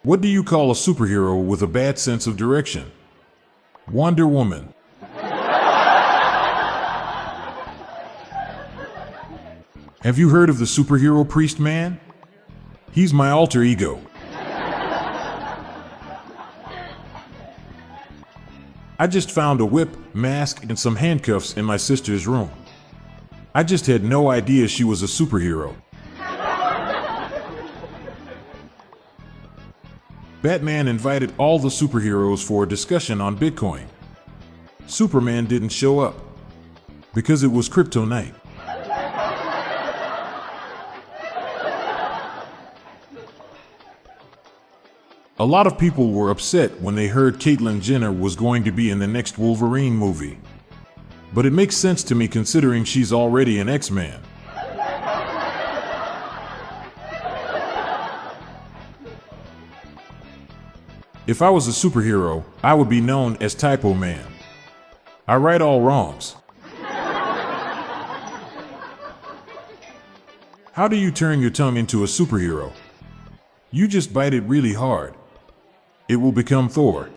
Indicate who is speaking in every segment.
Speaker 1: What do you call a superhero with a bad sense of direction? Wonder Woman. Have you heard of the superhero priest man? He's my alter ego. I just found a whip, mask, and some handcuffs in my sister's room. I just had no idea she was a superhero. Batman invited all the superheroes for a discussion on Bitcoin. Superman didn't show up because it was crypto night. A lot of people were upset when they heard Caitlyn Jenner was going to be in the next Wolverine movie. But it makes sense to me considering she's already an X-Man. If I was a superhero, I would be known as Typo Man. I right all wrongs. How do you turn your tongue into a superhero? You just bite it really hard. It will become Thor.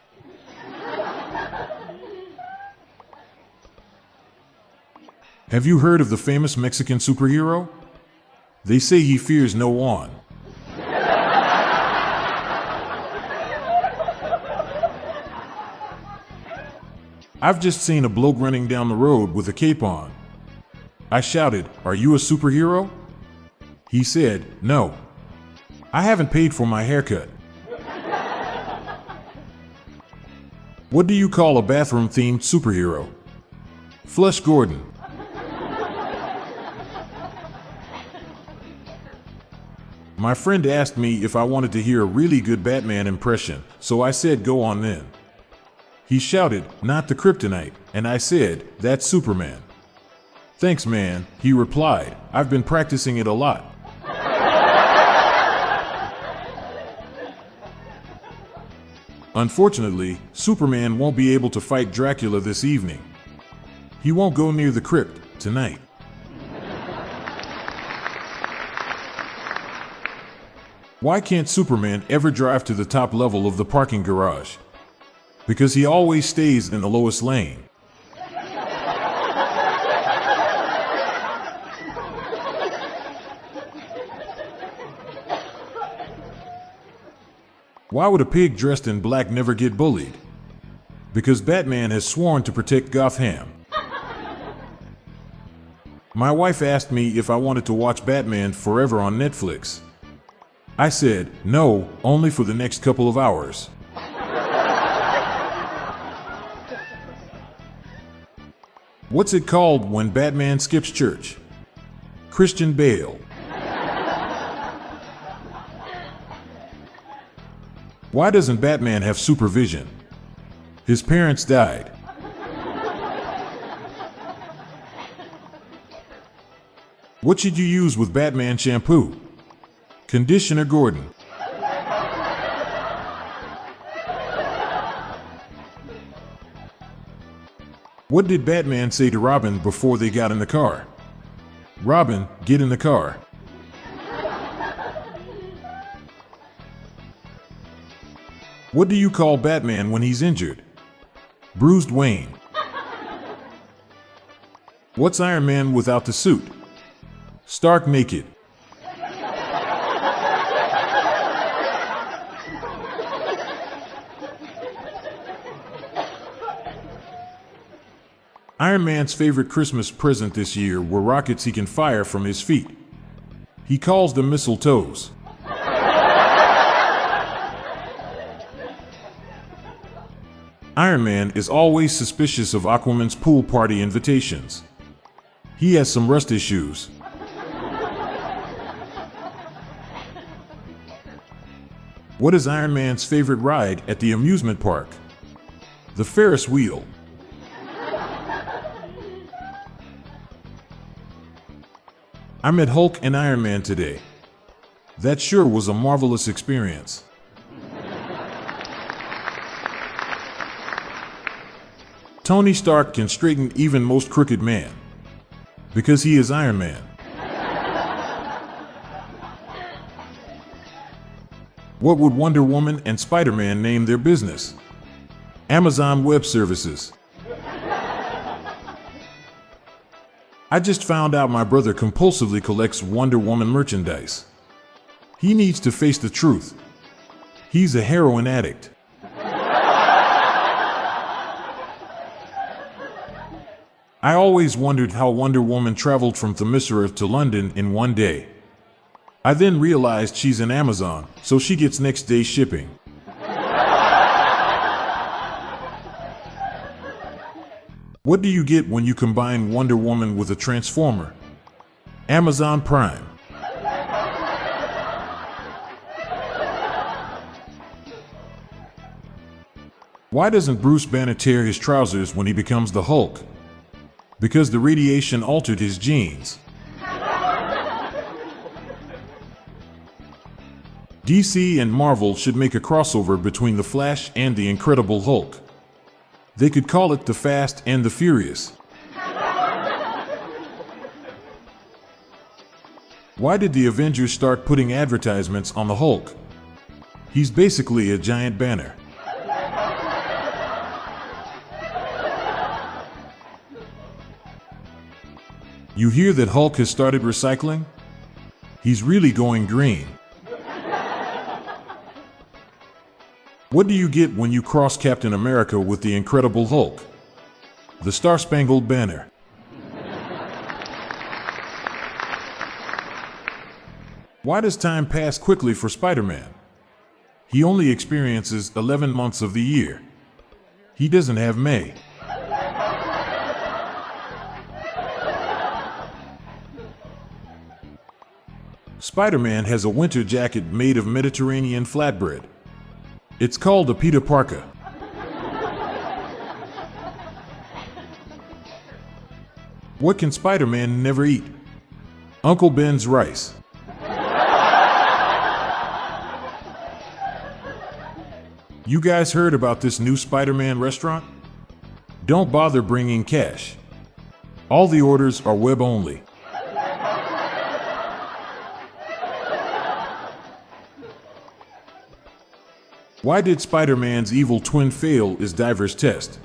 Speaker 1: Have you heard of the famous Mexican superhero? They say he fears no one. I've just seen a bloke running down the road with a cape on. I shouted, "Are you a superhero?" He said, "No. I haven't paid for my haircut." What do you call a bathroom-themed superhero? Flush Gordon. My friend asked me if I wanted to hear a really good Batman impression, so I said go on then. He shouted, "Not the kryptonite," and I said, "That's Superman." "Thanks, man," he replied. "I've been practicing it a lot." Unfortunately, Superman won't be able to fight Dracula this evening. He won't go near the crypt tonight. Why can't Superman ever drive to the top level of the parking garage? Because he always stays in the lowest lane. Why would a pig dressed in black never get bullied? Because Batman has sworn to protect Gotham. My wife asked me if I wanted to watch Batman Forever on Netflix. I said, no, only for the next couple of hours. What's it called when Batman skips church? Christian Bale. Why doesn't Batman have supervision? His parents died. What should you use with Batman shampoo? Conditioner Gordon. What did Batman say to Robin before they got in the car? "Robin, get in the car." What do you call Batman when he's injured? Bruised Wayne. What's Iron Man without the suit? Stark naked. Iron Man's favorite Christmas present this year were rockets he can fire from his feet. He calls them mistletoes. Iron Man is always suspicious of Aquaman's pool party invitations. He has some rust issues. What is Iron Man's favorite ride at the amusement park? The Ferris wheel. I met Hulk and Iron Man today. That sure was a marvelous experience. Tony Stark can straighten even most crooked man. Because he is Iron Man. What would Wonder Woman and Spider-Man name their business? Amazon Web Services. I just found out my brother compulsively collects Wonder Woman merchandise. He needs to face the truth. He's a heroin addict. I always wondered how Wonder Woman traveled from Themyscira to London in one day. I then realized she's an Amazon, so she gets next day shipping. What do you get when you combine Wonder Woman with a Transformer? Amazon Prime. Why doesn't Bruce Banner tear his trousers when he becomes the Hulk? Because the radiation altered his genes. DC and Marvel should make a crossover between The Flash and The Incredible Hulk. They could call it The Fast and the Furious. Why did the Avengers start putting advertisements on the Hulk? He's basically a giant banner. You hear that Hulk has started recycling? He's really going green. What do you get when you cross Captain America with the Incredible Hulk? The Star-Spangled Banner. Why does time pass quickly for Spider-Man? He only experiences 11 months of the year. He doesn't have May. Spider-Man has a winter jacket made of Mediterranean flatbread. It's called a Peter Parker. What can Spider-Man never eat? Uncle Ben's rice. You guys heard about this new Spider-Man restaurant? Don't bother bringing cash. All the orders are web only. Why did Spider-Man's evil twin fail his diver's test?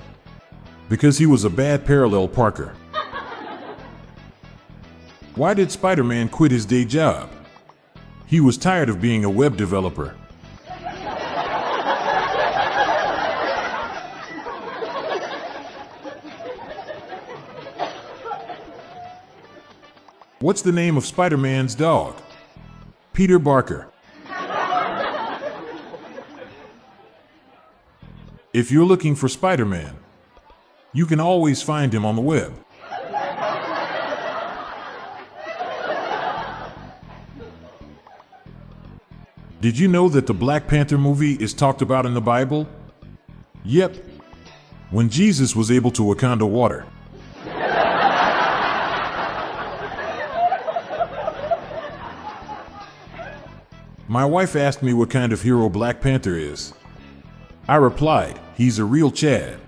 Speaker 1: Because he was a bad parallel parker. Why did Spider-Man quit his day job? He was tired of being a web developer. What's the name of Spider-Man's dog? Peter Barker. If you're looking for Spider-Man, you can always find him on the web. Did you know that the Black Panther movie is talked about in the Bible? Yep, when Jesus was able to Wakanda water. My wife asked me what kind of hero Black Panther is. I replied, he's a real Chad.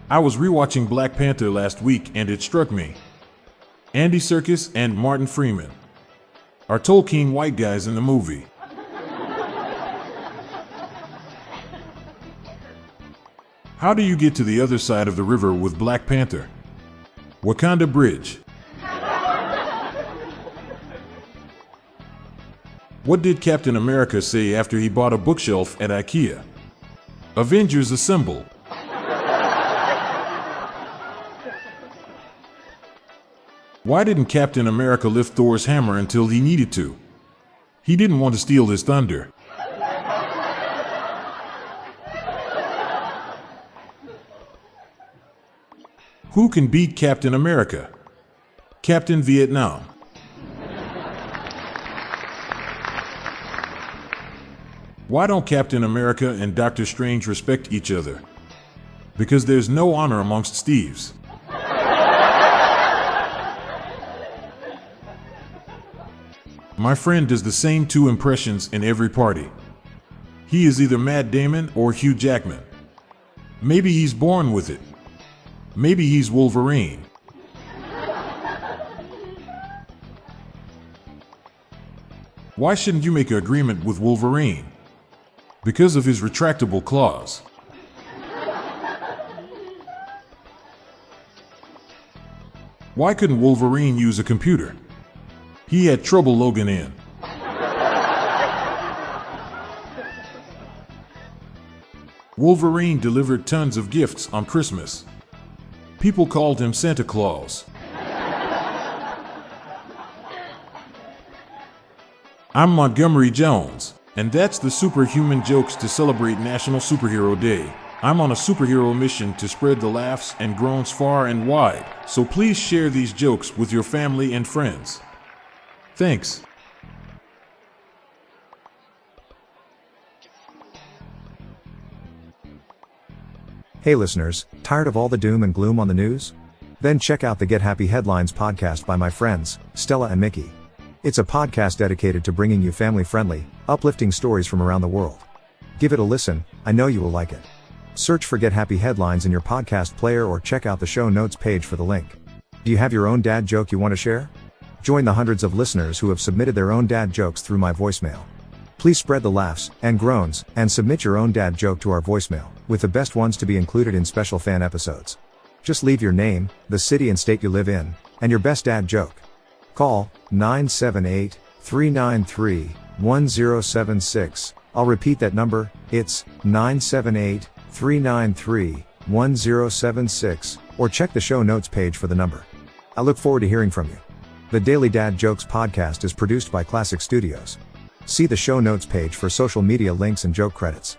Speaker 1: I was rewatching Black Panther last week and it struck me. Andy Serkis and Martin Freeman are Tolkien white guys in the movie. How do you get to the other side of the river with Black Panther? Wakanda Bridge. What did Captain America say after he bought a bookshelf at IKEA? Avengers Assemble. Why didn't Captain America lift Thor's hammer until he needed to? He didn't want to steal his thunder. Who can beat Captain America? Captain Vietnam. Why don't Captain America and Doctor Strange respect each other? Because there's no honor amongst Steves. My friend does the same two impressions in every party. He is either Matt Damon or Hugh Jackman. Maybe he's born with it. Maybe he's Wolverine. Why shouldn't you make an agreement with Wolverine? Because of his retractable claws. Why couldn't Wolverine use a computer? He had trouble logging in. Wolverine delivered tons of gifts on Christmas. People called him Santa Claus. I'm Montgomery Jones, and that's the Superhuman Jokes to celebrate National Superhero Day. I'm on a superhero mission to spread the laughs and groans far and wide, so please share these jokes with your family and friends. Thanks.
Speaker 2: Hey listeners, tired of all the doom and gloom on the news? Then check out the Get Happy Headlines podcast by my friends, Stella and Mickey. It's a podcast dedicated to bringing you family-friendly, uplifting stories from around the world. Give it a listen, I know you will like it. Search for Get Happy Headlines in your podcast player or check out the show notes page for the link. Do you have your own dad joke you want to share? Join the hundreds of listeners who have submitted their own dad jokes through my voicemail. Please spread the laughs and groans and submit your own dad joke to our voicemail, with the best ones to be included in special fan episodes. Just leave your name, the city and state you live in, and your best dad joke. Call 978-393-1076. I'll repeat that number, it's 978-393-1076, or check the show notes page for the number. I look forward to hearing from you. The Daily Dad Jokes podcast is produced by Classic Studios. See the show notes page for social media links and joke credits.